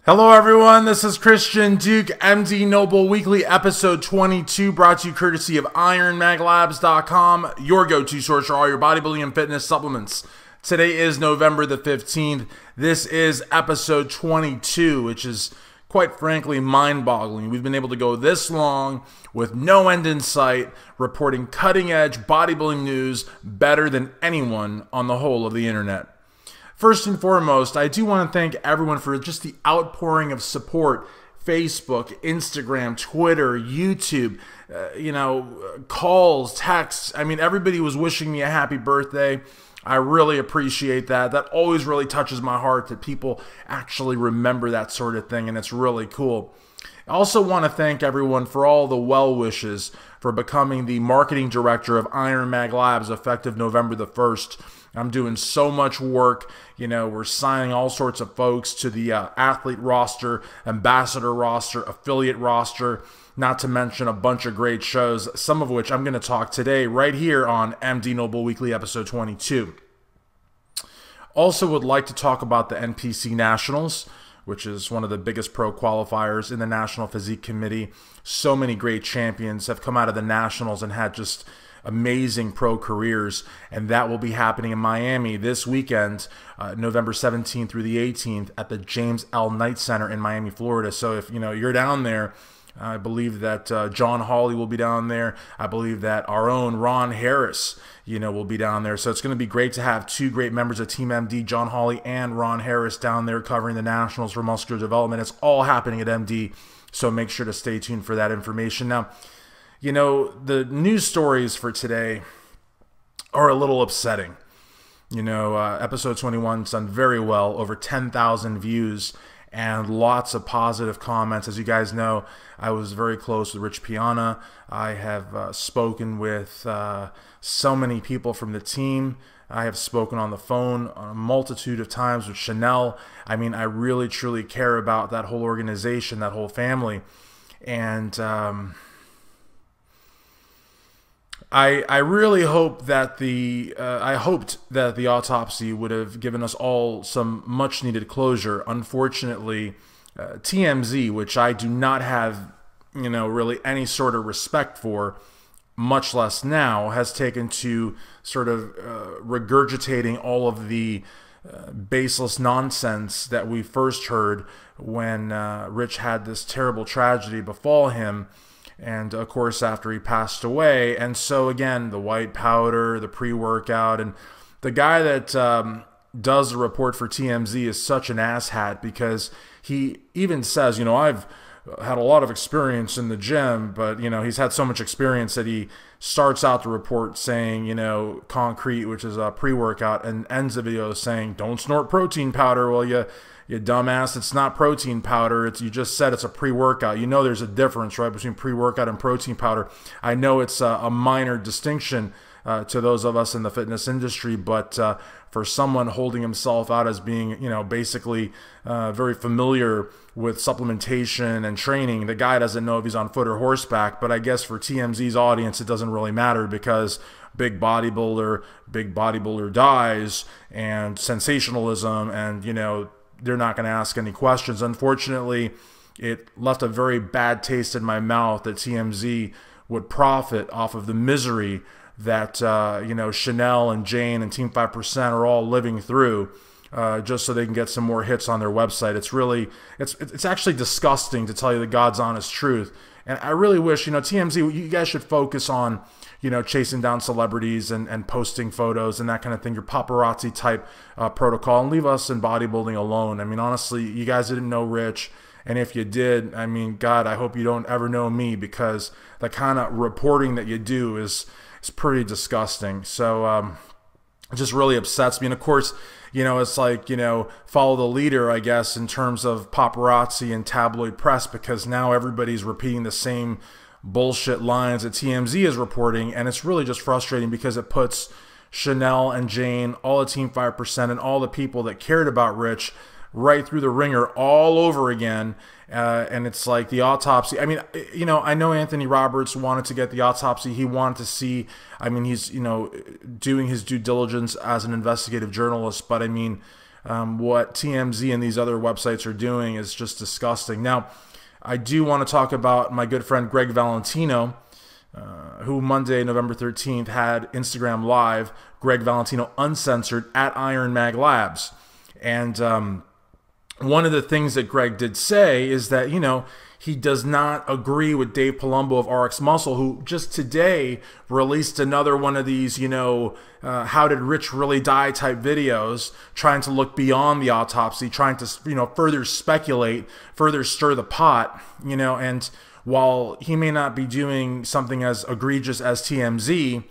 Hello everyone, this is Christian Duque, MD Noble Weekly, episode 22, brought to you courtesy of IronMagLabs.com, your go-to source for all your bodybuilding and fitness supplements. Today is November the 15th. This is episode 22, which is quite frankly mind-boggling. We've been able to go this long with no end in sight, reporting cutting-edge bodybuilding news better than anyone on the whole of the internet. First and foremost, I do want to thank everyone for just the outpouring of support. Facebook, Instagram, Twitter, YouTube, calls, texts. I mean, everybody was wishing me a happy birthday. I really appreciate that. That always really touches my heart that people actually remember that sort of thing, and it's really cool. I also want to thank everyone for all the well wishes for becoming the marketing director of Iron Mag Labs effective November the 1st. I'm doing so much work. We're signing all sorts of folks to the athlete roster, ambassador roster, affiliate roster, not to mention a bunch of great shows, some of which I'm going to talk today right here on MD Noble Weekly episode 22. Also would like to talk about the NPC Nationals, which is one of the biggest pro qualifiers in the National Physique Committee. So many great champions have come out of the Nationals and had just amazing pro careers, and that will be happening in Miami this weekend, November 17th through the 18th at the James L. Knight Center in Miami, Florida. So if you're down there, I believe that John Hawley will be down there. I believe that our own Ron Harris, will be down there. So it's going to be great to have two great members of Team MD, John Hawley and Ron Harris, down there covering the Nationals for Muscular Development. It's all happening at MD, so make sure to stay tuned for that information. Now, the news stories for today are a little upsetting. Episode 21's done very well, over 10,000 views and lots of positive comments. As you guys know, I was very close with Rich Piana. I have spoken with so many people from the team. I have spoken on the phone a multitude of times with Chanel. I mean, I really, truly care about that whole organization, that whole family. And I really hope that I hoped that the autopsy would have given us all some much needed closure. Unfortunately, TMZ, which I do not have, really any sort of respect for, much less now, has taken to sort of regurgitating all of the baseless nonsense that we first heard when Rich had this terrible tragedy befall him. And of course, after he passed away. And so again, the white powder, the pre-workout, and the guy that does the report for TMZ is such an asshat, because he even says, I've had a lot of experience in the gym, but he's had so much experience that he starts out the report saying, concrete, which is a pre-workout, and ends the video saying, don't snort protein powder. Well, you dumbass, it's not protein powder. You just said it's a pre-workout. There's a difference, right, between pre-workout and protein powder. I know it's a minor distinction to those of us in the fitness industry, but for someone holding himself out as being, basically very familiar with supplementation and training, the guy doesn't know if he's on foot or horseback. But I guess for TMZ's audience, it doesn't really matter, because big bodybuilder dies, and sensationalism, and they're not going to ask any questions. Unfortunately, it left a very bad taste in my mouth that TMZ would profit off of the misery that Chanel and Jane and Team 5% are all living through, just so they can get some more hits on their website. It's actually disgusting, to tell you the God's honest truth. And I really wish, TMZ, you guys should focus on chasing down celebrities and posting photos and that kind of thing, your paparazzi type protocol, and leave us in bodybuilding alone. I mean, honestly, you guys didn't know Rich, and if you did, I mean, God, I hope you don't ever know me, because the kind of reporting that you do is pretty disgusting. So it just really upsets me. And of course, it's like, follow the leader, I guess, in terms of paparazzi and tabloid press, because now everybody's repeating the same bullshit lines that TMZ is reporting, and it's really just frustrating, because it puts Chanel and Jane, all the Team 5%, and all the people that cared about Rich right through the ringer all over again. And it's like the autopsy. I mean, I know Anthony Roberts wanted to get the autopsy. He wanted to see, I mean, he's, doing his due diligence as an investigative journalist, but I mean, what TMZ and these other websites are doing is just disgusting. Now, I do want to talk about my good friend Gregg Valentino, who Monday, November 13th, had Instagram Live, Gregg Valentino Uncensored at Iron Mag Labs. And one of the things that Gregg did say is that, he does not agree with Dave Palumbo of RX Muscle, who just today released another one of these, how did Rich really die type videos, trying to look beyond the autopsy, trying to, further speculate, further stir the pot, and while he may not be doing something as egregious as TMZ,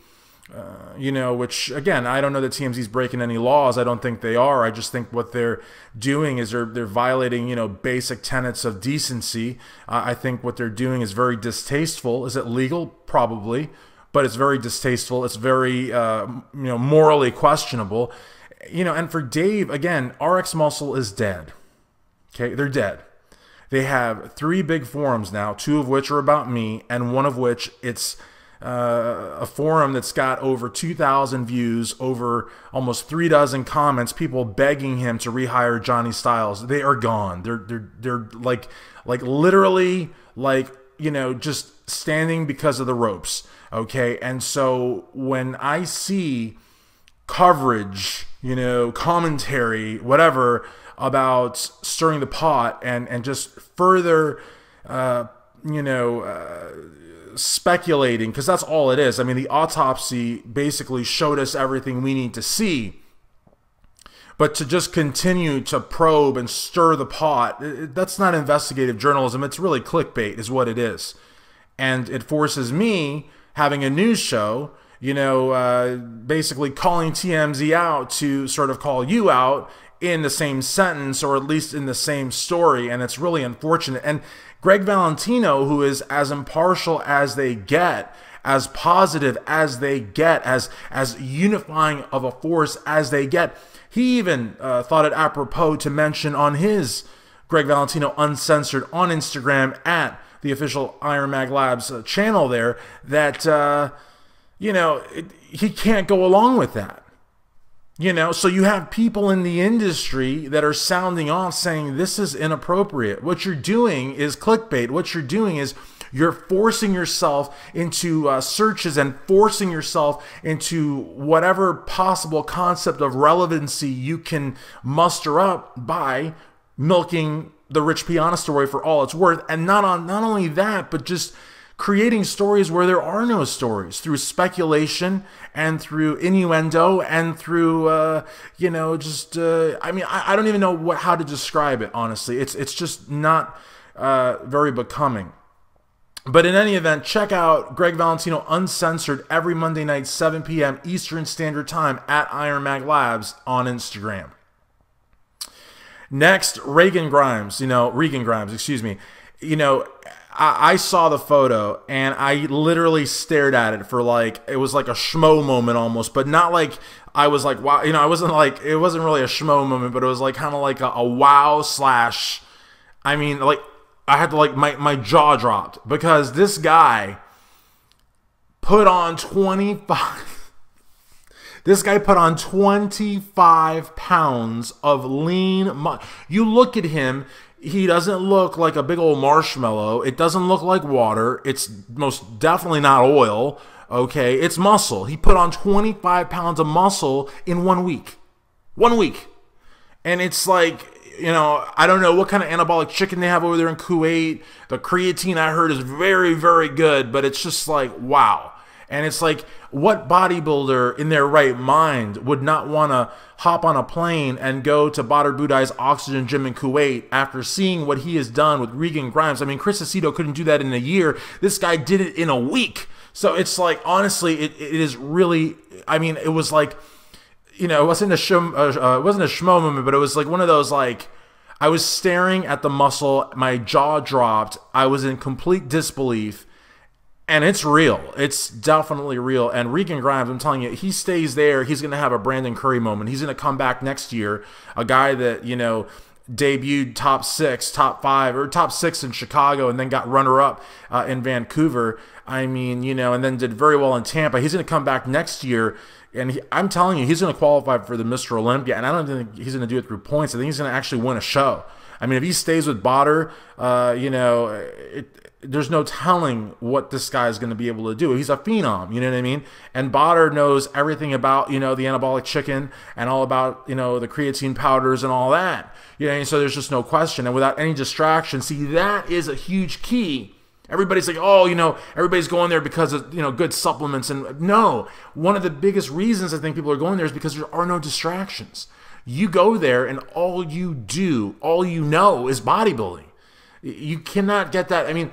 which, again, I don't know that TMZ is breaking any laws. I don't think they are. I just think what they're doing is they're violating, basic tenets of decency. I think what they're doing is very distasteful. Is it legal? Probably. But it's very distasteful. It's very, morally questionable. And for Dave, again, RX Muscle is dead. Okay, they're dead. They have 3 big forums now, 2 of which are about me, and one of which it's a forum that's got over 2,000 views, over almost 3 dozen comments, people begging him to rehire Johnny Styles. They are gone. They're like literally just standing because of the ropes. Okay, and so when I see coverage, commentary, whatever, about stirring the pot and just further, speculating, because that's all it is. I mean, the autopsy basically showed us everything we need to see, but to just continue to probe and stir the pot, that's not investigative journalism. It's really clickbait is what it is. And it forces me, having a news show, basically calling TMZ out to sort of call you out in the same sentence, or at least in the same story, and it's really unfortunate. And Gregg Valentino, who is as impartial as they get, as positive as they get, as unifying of a force as they get, he even thought it apropos to mention on his Gregg Valentino Uncensored on Instagram at the official Iron Mag Labs channel there that, he can't go along with that. So you have people in the industry that are sounding off saying this is inappropriate. What you're doing is clickbait. What you're doing is you're forcing yourself into searches and forcing yourself into whatever possible concept of relevancy you can muster up by milking the Rich Piana story for all it's worth. And not only that, but just creating stories where there are no stories, through speculation and through innuendo and through, I don't even know how to describe it, honestly. It's just not very becoming. But in any event, check out Gregg Valentino Uncensored every Monday night, 7 p.m. Eastern Standard Time at Iron Mag Labs on Instagram. Next, Regan Grimes, excuse me. I saw the photo and I literally stared at it for it was like a schmo moment almost, but not like I was like, wow, it wasn't really a schmo moment, but it was like kind of like a wow slash, I had to my jaw dropped, because this guy put on 25, this guy put on 25 pounds of lean, you look at him, he doesn't look like a big old marshmallow. It doesn't look like water. It's most definitely not oil. Okay, it's muscle. He put on 25 pounds of muscle in 1 week. 1 week. And it's like, I don't know what kind of anabolic chicken they have over there in Kuwait. The creatine, I heard, is very, very good, but it's just like, wow. And it's like, what bodybuilder in their right mind would not want to hop on a plane and go to Badr Budai's Oxygen Gym in Kuwait after seeing what he has done with Regan Grimes? Chris Aceto couldn't do that in a year. This guy did it in a week. So it's like, honestly, it is really, it was like, it wasn't a schmo moment, but it was like one of those, like, I was staring at the muscle, my jaw dropped, I was in complete disbelief. And it's real. It's definitely real. And Regan Grimes, I'm telling you, he stays there, he's going to have a Brandon Curry moment. He's going to come back next year. A guy that, debuted top 6, top 5, or top 6 in Chicago and then got runner-up in Vancouver. And then did very well in Tampa. He's going to come back next year And I'm telling you, he's going to qualify for the Mr. Olympia, and I don't think he's going to do it through points. I think he's going to actually win a show. I mean, if he stays with Botter, there's no telling what this guy is going to be able to do. He's a phenom, you know what I mean? And Botter knows everything about, the anabolic chicken and all about, the creatine powders and all that. So there's just no question. And without any distraction, see, that is a huge key. Everybody's like, oh, everybody's going there because of, good supplements. And no, one of the biggest reasons I think people are going there is because there are no distractions. You go there and all you know is bodybuilding. You cannot get that. I mean,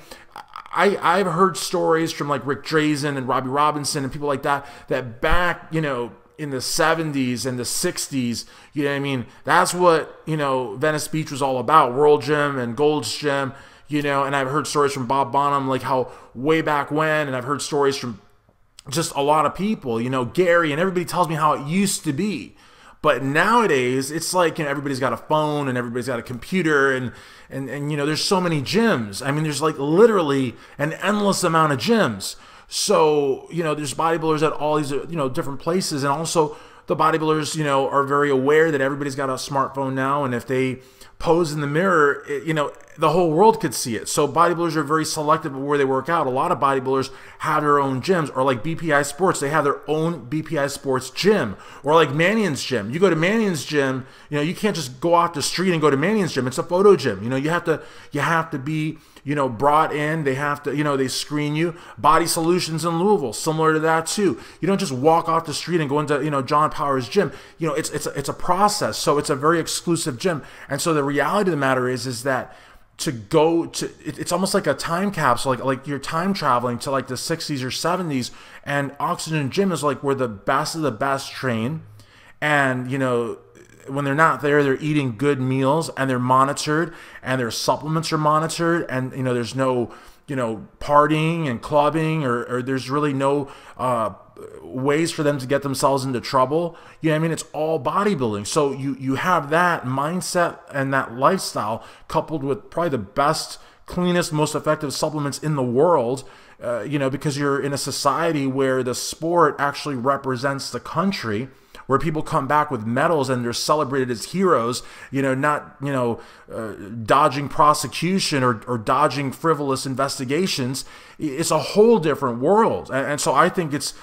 I've heard stories from like Rick Drazen and Robbie Robinson and people like that back, in the 70s and the 60s, that's what, Venice Beach was all about, World Gym and Gold's Gym, and I've heard stories from Bob Bonham, like how way back when, and I've heard stories from just a lot of people, Gary, and everybody tells me how it used to be. But nowadays, it's like, everybody's got a phone and everybody's got a computer and there's so many gyms. I mean, there's like literally an endless amount of gyms. So, there's bodybuilders at all these, different places. And also the bodybuilders, are very aware that everybody's got a smartphone now. And if they pose in the mirror, the whole world could see it. So bodybuilders are very selective of where they work out. A lot of bodybuilders have their own gyms, or like BPI Sports, they have their own BPI Sports gym, or like Mannion's gym. You go to Mannion's gym, you can't just go off the street and go to Mannion's gym. It's a photo gym. You have to be, brought in. They have to, they screen you. Body Solutions in Louisville, similar to that too. You don't just walk off the street and go into, John Power's gym. It's a process. So it's a very exclusive gym. And so the reality of the matter is that to go to, it's almost like a time capsule, like you're time traveling to like the 60s or 70s, and Oxygen Gym is like where the best of the best train. And, when they're not there, they're eating good meals and they're monitored and their supplements are monitored, and, there's no, partying and clubbing, or there's really no ways for them to get themselves into trouble. It's all bodybuilding. So you have that mindset and that lifestyle coupled with probably the best, cleanest, most effective supplements in the world, because you're in a society where the sport actually represents the country, where people come back with medals and they're celebrated as heroes, not, dodging prosecution or dodging frivolous investigations. It's a whole different world. And so I think it's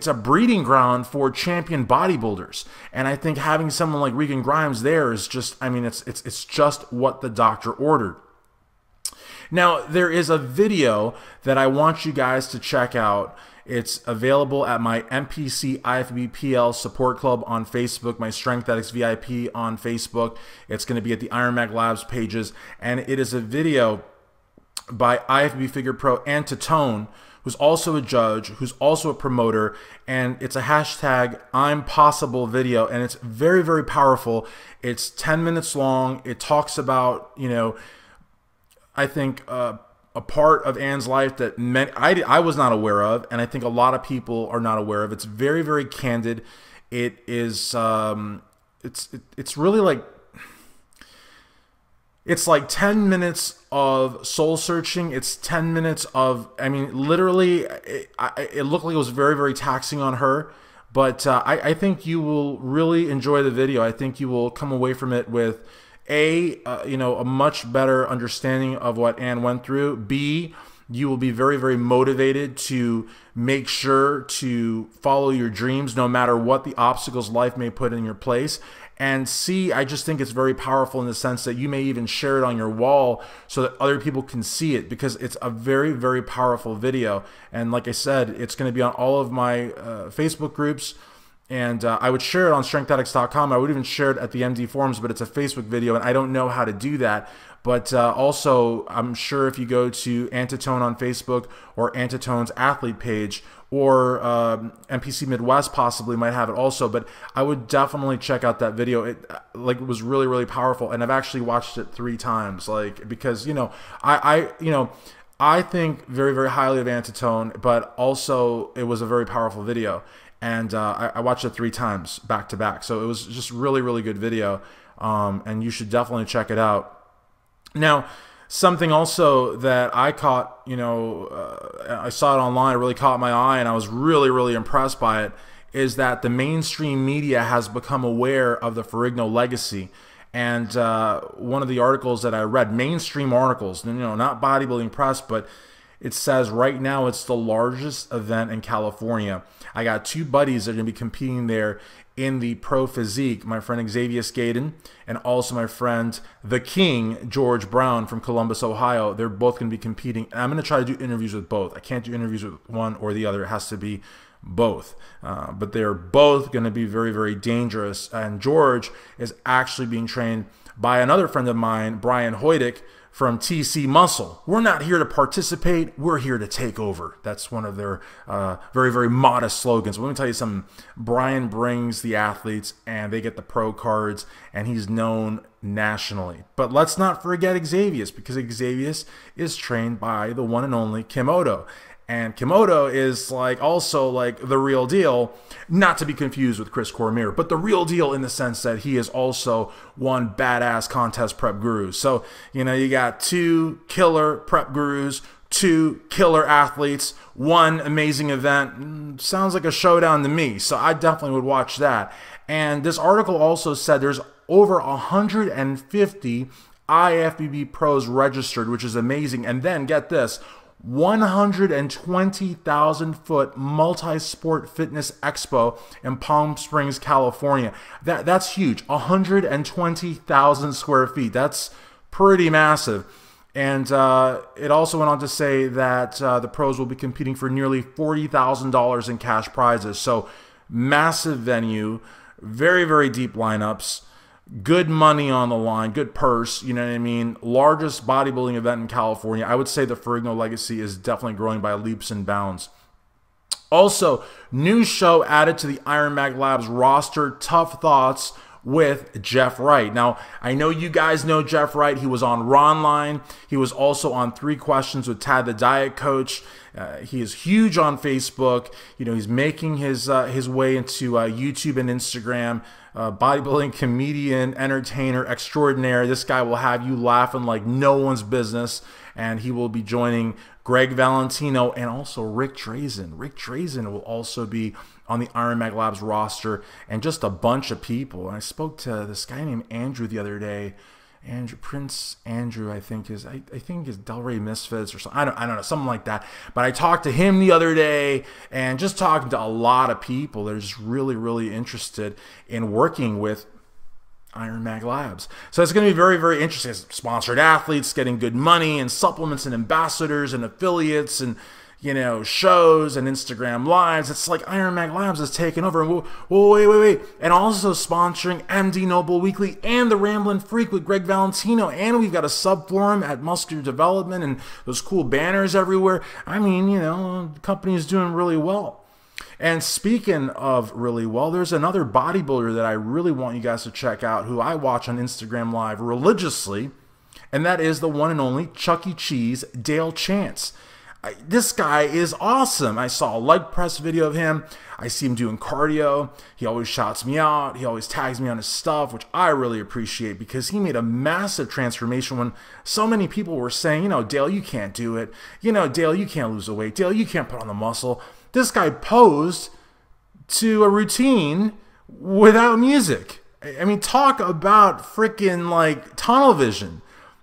a breeding ground for champion bodybuilders. And I think having someone like Regan Grimes there is just, it's just what the doctor ordered. Now, there is a video that I want you guys to check out. It's available at my MPC IFBPL support club on Facebook, my Strength Addicts VIP on Facebook. It's going to be at the Iron Mag Labs pages. And it is a video by IFBB Figure Pro and Titone, who's also a judge, who's also a promoter. And it's a hashtag I'm Possible video. And it's very, very powerful. It's 10 minutes long. It talks about, I think, a part of Ann's life that I was not aware of, and I think a lot of people are not aware of. It's very, very candid. It is it's really like, it's like 10 minutes of soul searching. It's 10 minutes of, literally, it looked like it was very, very taxing on her. But I think you will really enjoy the video. I think you will come away from it with a much better understanding of what Ann went through. B, you will be very, very motivated to make sure to follow your dreams no matter what the obstacles life may put in your place. And C, I just think it's very powerful in the sense that you may even share it on your wall so that other people can see it, because it's a very, very powerful video. And like I said, it's going to be on all of my Facebook groups. And I would share it on strengthaddicts.com. I would even share it at the MD forums, but it's a Facebook video, and I don't know how to do that. But also, I'm sure if you go to Antitone on Facebook or Antitone's athlete page, or MPC Midwest possibly might have it also. But I would definitely check out that video. It was really, really powerful, and I've actually watched it 3 times. Because I think very, very highly of Antitone, but also it was a very powerful video. And I watched it 3 times back to back. So it was just really, really good video. And you should definitely check it out. Now, something also that I caught, I saw it online, it really caught my eye, and I was really, really impressed by it, is that the mainstream media has become aware of the Ferrigno Legacy. And one of the articles that I read, mainstream articles, not bodybuilding press, but it says right now it's the largest event in California. I got two buddies that are going to be competing there in the pro physique, my friend Xavier Skaden and also my friend the King, George Brown from Columbus, Ohio. They're both going to be competing. And I'm going to try to do interviews with both. I can't do interviews with one or the other. It has to be both. But they're both going to be very, very dangerous. And George is actually being trained by another friend of mine, Brian Hoydick, from TC Muscle. We're not here to participate, we're here to take over. That's one of their very, very modest slogans. But let me tell you something. Brian brings the athletes and they get the pro cards, and he's known nationally. But let's not forget Xavier, because Xavier is trained by the one and only Kimoto. And Kimoto is also the real deal, not to be confused with Chris Cormier, but the real deal in the sense that he is also one badass contest prep guru. So, you got two killer prep gurus, two killer athletes, one amazing event. Sounds like a showdown to me. So I definitely would watch that. And this article also said there's over 150 IFBB pros registered, which is amazing. And then get this, 120,000 foot multi-sport fitness expo in Palm Springs, California. That's huge. 120,000 square feet. That's pretty massive. And it also went on to say that the pros will be competing for nearly $40,000 in cash prizes. So massive venue, very, very deep lineups. Good money on the line, good purse, you know what I mean? Largest bodybuilding event in California. I would say the Ferrigno Legacy is definitely growing by leaps and bounds. Also, new show added to the Iron Mag Labs roster, Tough Thoughts with Jeff Wright. Now, I know you guys know Jeff Wright. He was on Ronline. He was also on 3 Questions with Tad the Diet Coach. He is huge on Facebook. He's making his way into YouTube and Instagram. Bodybuilding comedian, entertainer extraordinaire. This guy will have you laughing like no one's business. And he will be joining Gregg Valentino and also Rick Drazen. Rick Drazen will also be on the Iron Mag Labs roster, and just a bunch of people. And I spoke to this guy named Andrew the other day. Prince Andrew, I think is Delray Misfits or something. I don't know, something like that. But I talked to him the other day, and just talking to a lot of people that are just really, really interested in working with Iron Mag Labs. So it's going to be very, very interesting. Sponsored athletes getting good money, and supplements, and ambassadors, and affiliates, and shows and Instagram lives. It's like Iron Mag Labs is taking over. And wait. And also sponsoring MD Noble Weekly and the Ramblin' Freak with Gregg Valentino. And we've got a sub forum at Muscular Development and those cool banners everywhere. I mean, the company is doing really well. And speaking of really well, there's another bodybuilder that I really want you guys to check out, who I watch on Instagram Live religiously. And that is the one and only Chucky Cheese, Dale Chance. This guy is awesome. I saw a leg press video of him. I see him doing cardio. He always shouts me out. He always tags me on his stuff, which I really appreciate, because he made a massive transformation when so many people were saying, Dale, you can't do it. Dale, you can't lose the weight. Dale, you can't put on the muscle. This guy posed to a routine without music. I mean, talk about freaking tunnel vision.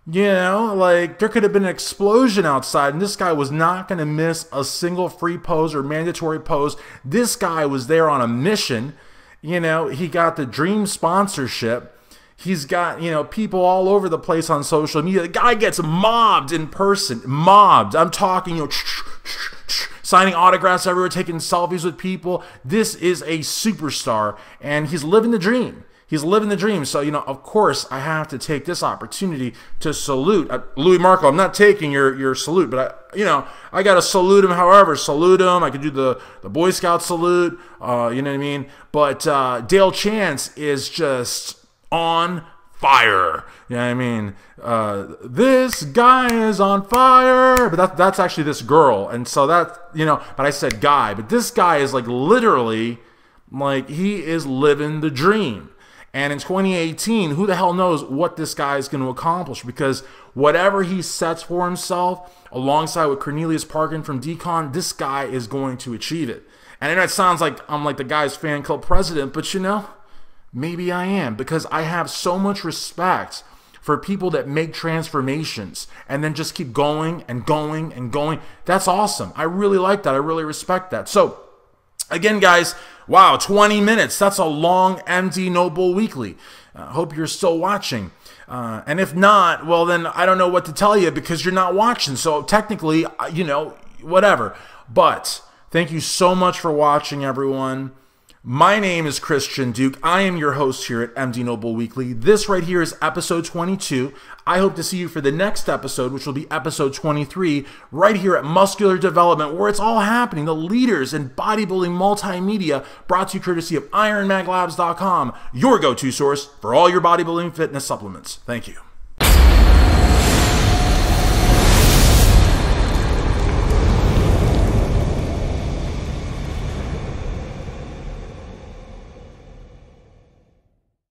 There could have been an explosion outside, and this guy was not going to miss a single free pose or mandatory pose. This guy was there on a mission. He got the dream sponsorship. He's got, people all over the place on social media. The guy gets mobbed in person. Mobbed. I'm talking, signing autographs everywhere, taking selfies with people. This is a superstar, and he's living the dream. He's living the dream. So, of course, I have to take this opportunity to salute Louis Marco. I'm not taking your salute, but I got to salute him. However, salute him. I could do the Boy Scout salute. You know what I mean? But Dale Chance is just on fire. You know what I mean? This guy is on fire. But that's actually this girl. And so that, but I said guy. But this guy is literally, he is living the dream. And in 2018, who the hell knows what this guy is going to accomplish, because whatever he sets for himself, alongside with Cornelius Parkin from Decon, this guy is going to achieve it. And I know it sounds like I'm like the guy's fan club president, but you know, maybe I am, because I have so much respect for people that make transformations and then just keep going and going and going. That's awesome. I really like that. I really respect that. So again, guys, wow, 20 minutes. That's a long MD No Bull Weekly. Hope you're still watching. And if not, well, then I don't know what to tell you because you're not watching. So technically, you know, whatever. But thank you so much for watching, everyone. My name is Christian Duke. I am your host here at MD No Bull Weekly. This right here is episode 22. I hope to see you for the next episode, which will be episode 23, right here at Muscular Development, where it's all happening. The leaders in bodybuilding multimedia, brought to you courtesy of IronMagLabs.com, your go-to source for all your bodybuilding fitness supplements. Thank you.